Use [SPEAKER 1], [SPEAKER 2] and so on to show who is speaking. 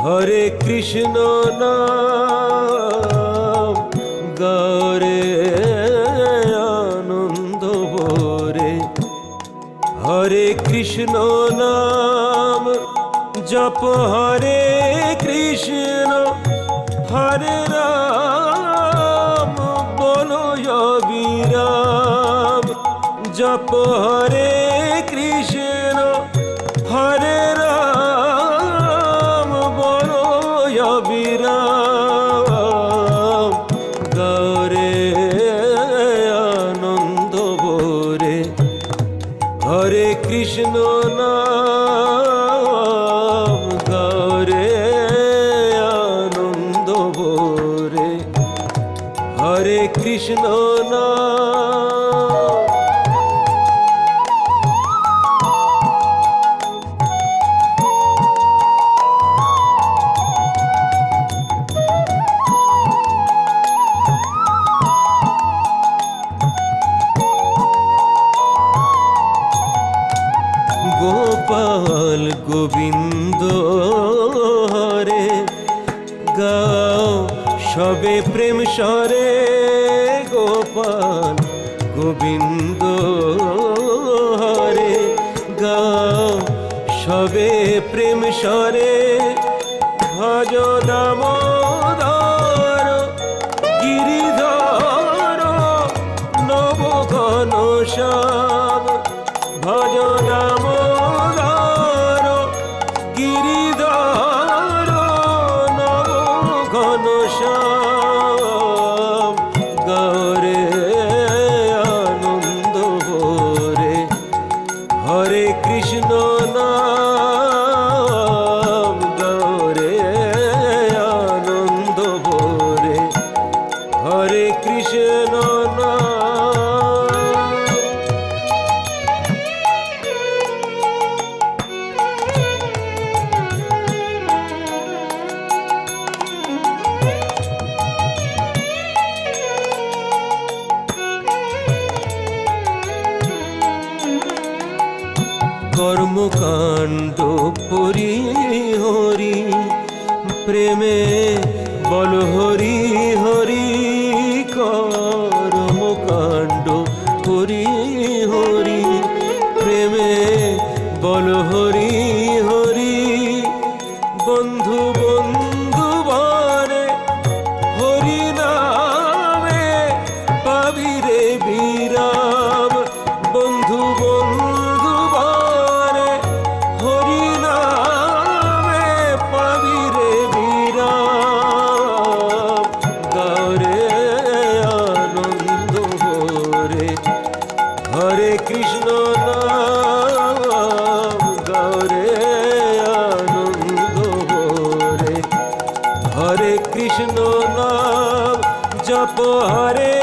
[SPEAKER 1] হরে কৃষ্ণ নাম গৌরে আনন্দ ভরে। হরে কৃষ্ণ নাম জপ হরে কৃষ্ণ হরে রাম বলো অবিরাম। জপ হরে কৃষ্ণ হরে রাম বলো অবিরাম। গৌরে আনন্দ ভরে। হরে কৃষ্ণ নাম গৌরে আনন্দ ভরে। হরে কৃষ্ণ নাম। গোপাল গোবিন্দ হরে গাও সবে প্রেম স্বরে। গোপাল গোবিন্দ হরে গাও সবে প্রেম স্বরে। ভজ দামোদর গিরিধর নব ঘনশ্যাম। ভজ দামোদর গিরিধর নব ঘনশ্যাম। গৌরে আনন্দ ভরে। হরে কৃষ্ণ নাম গৌরে আনন্দ ভরে। হরে কৃষ্ণ নাম। কর্মকাণ্ড পরি হরি প্রেমে বল হরি হরি। কর্মকাণ্ড পরি হরি প্রেমে বল হরি হরি। বন্ধু বন্ধু বনে হরি নামে পাবি রে বিরাম। বন্ধু বন্ধু বনে হরি নামে পাবি রে বিরাম। গৌরে আনন্দ ভরে। হরে কৃষ্ণ নাম গৌরে আনন্দ ভরে। হরে কৃষ্ণ নাম জপ হরে